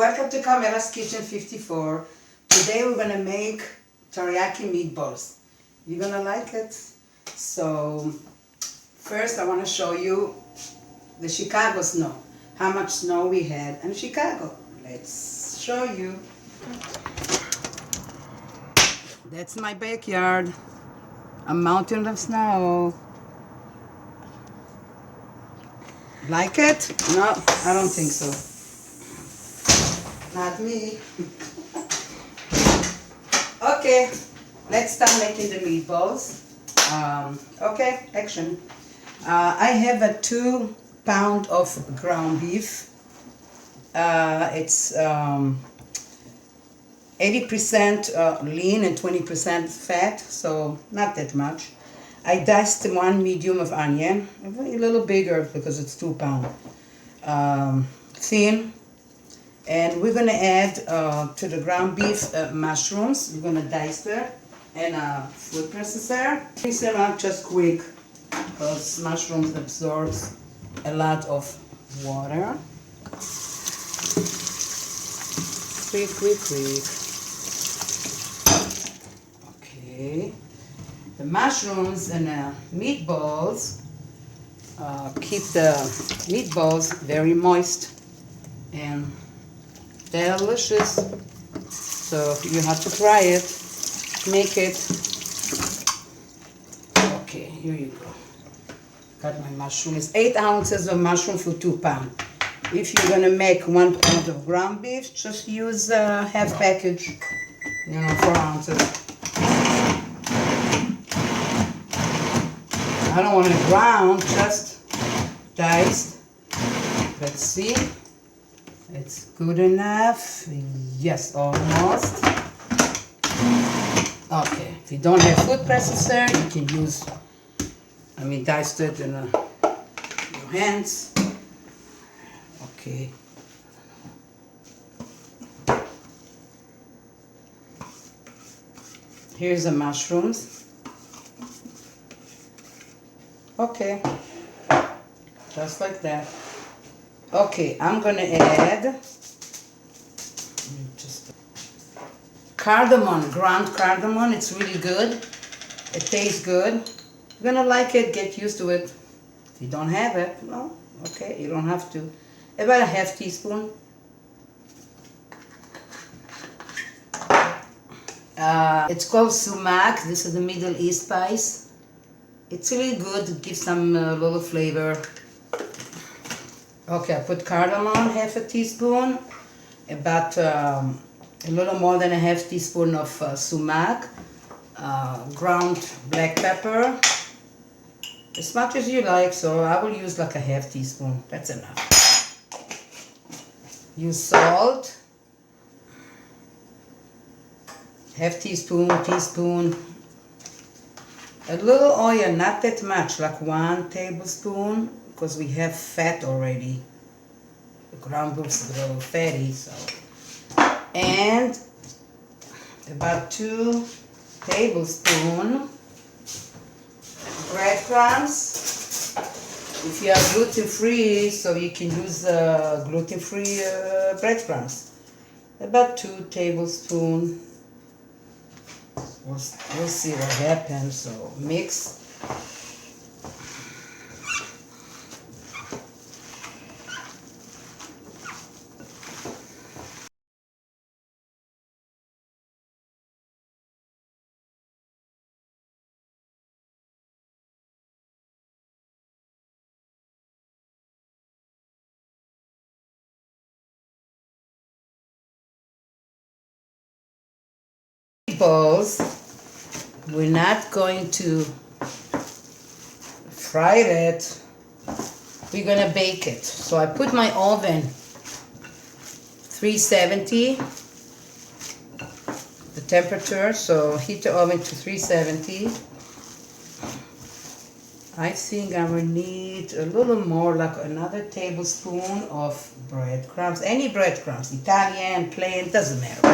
welcome to Carmela's Kitchen 54. Today we're gonna make teriyaki meatballs. You're gonna like it. So first I want to show you the Chicago snow. How much snow we had in Chicago. Let's show you. That's my backyard. A mountain of snow. Like it? No, I don't think so. Not me. Okay, let's start making the meatballs. Okay, action. I have a 2 pound of ground beef. It's 80% lean and 20% fat, so not that much. I diced 1 medium of onion, a little bigger because it's 2 pound, thin. And we're gonna add to the ground beef mushrooms. We're gonna dice them and a food processor. Mix them up just quick because mushrooms absorbs a lot of water. Quick. Okay. The mushrooms and meatballs keep the meatballs very moist and delicious. So you have to try it. Make it. Okay, here you go. Got my mushrooms. 8 ounces of mushroom for 2 pounds. If you're gonna make 1 pound of ground beef, just use half package. 4 ounces. I don't want it ground, just diced. Let's see. It's good enough. Yes, almost. Okay, if you don't have food processor, you can use, diced it in your hands. Okay. Here's the mushrooms. Okay, just like that. Okay, I'm gonna add just cardamom, ground cardamom. It's really good. It tastes good. You're gonna like it, get used to it. If you don't have it, well, okay, you don't have to. About a half teaspoon. It's called sumac. This is the Middle East spice. It's really good. It gives some little flavor. Okay, I put cardamom, half a teaspoon, about a little more than a half teaspoon of sumac, ground black pepper, as much as you like, so I will use like a half teaspoon, that's enough. Use salt, half teaspoon, teaspoon, a little oil, not that much, like 1 tablespoon, because we have fat already. The ground beef is a little fatty, so. And about 2 tablespoons breadcrumbs. If you are gluten-free, so you can use gluten-free breadcrumbs. About 2 tablespoons. We'll see what happens. So mix. Meatballs, we're not going to fry it, we're gonna bake it. So I put my oven 370, the temperature, so heat the oven to 370. I think I will need a little more, like another tablespoon of breadcrumbs, any breadcrumbs, Italian, plain, doesn't matter.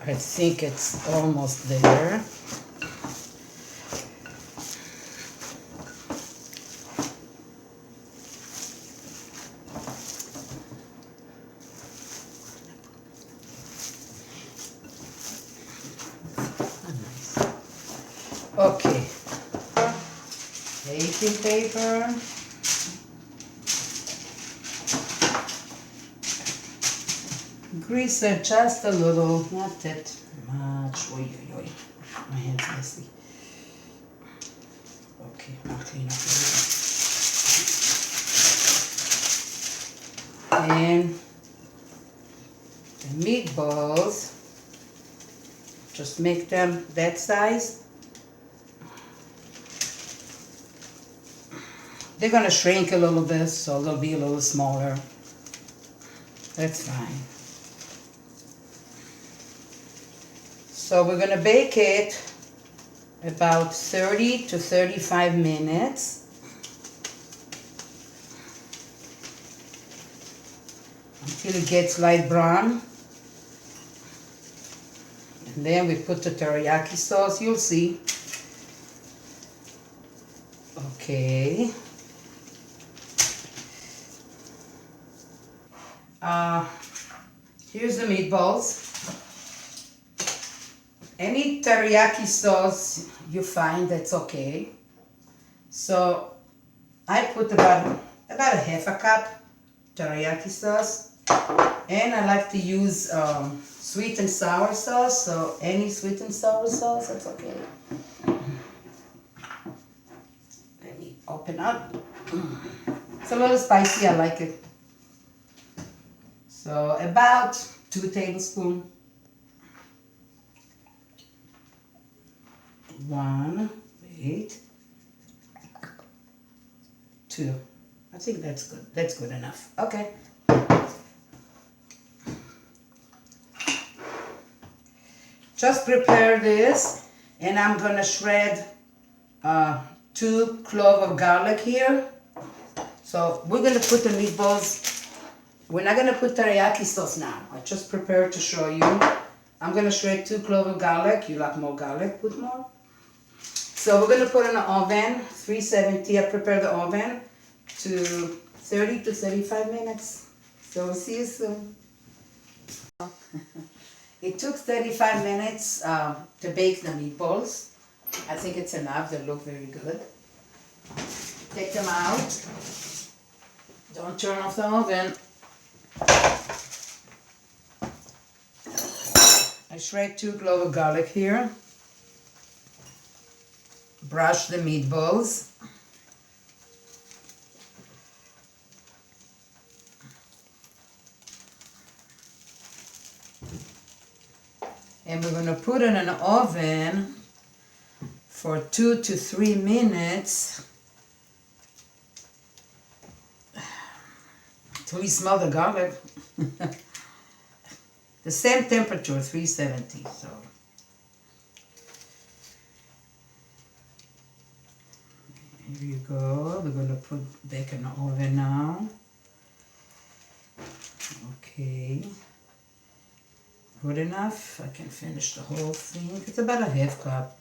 I think it's almost there. Okay. Baking paper. Grease it just a little, not that much. Oy, oy, oy. My hand's messy. Okay, I'll clean up a little. And the meatballs, just make them that size. They're gonna shrink a little bit, so they'll be a little smaller. That's fine. So we're gonna bake it about 30 to 35 minutes. Until it gets light brown. And then we put the teriyaki sauce, you'll see. Okay. Here's the meatballs. Any teriyaki sauce you find, that's okay. So I put about a half a cup teriyaki sauce, and I like to use sweet and sour sauce. So any sweet and sour sauce, that's okay. Let me open up. It's a little spicy. I like it. So about 2 tablespoons. 1, wait, 2. I think that's good. That's good enough. Okay. Just prepare this, and I'm gonna shred 2 cloves of garlic here. So we're gonna put the meatballs. We're not gonna put teriyaki sauce now. I just prepared to show you. I'm gonna shred 2 cloves of garlic. You like more garlic? Put more. So we're gonna put in the oven, 370. I prepared the oven to 30 to 35 minutes. So we'll see you soon. It took 35 minutes to bake the meatballs. I think it's enough. They look very good. Take them out. Don't turn off the oven. I shred 2 cloves of garlic here. Brush the meatballs. And we're going to put it in an oven for 2 to 3 minutes till we smell the garlic. The same temperature, 370. So here you go. We're going to put back in the oven now. Okay. Good enough. I can finish the whole thing. It's about a half cup.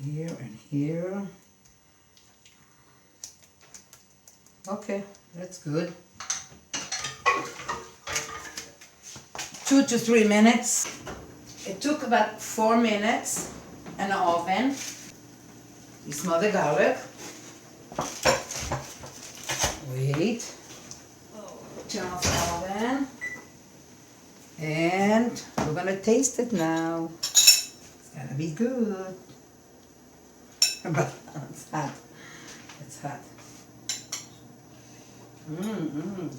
Here and here. Okay, that's good. 2 to 3 minutes. It took about 4 minutes in the oven. You smell the garlic. Wait. Turn off the oven. And we're gonna taste it now. It's gonna be good. But it's hot. It's hot. Mmm.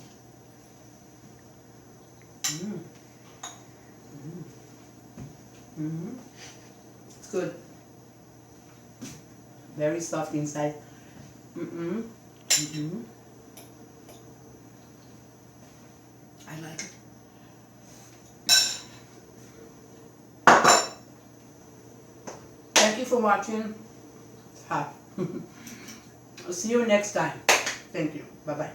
It's good. Very soft inside. I like it. Thank you for watching. It's hot. I'll see you next time. Thank you. Bye-bye.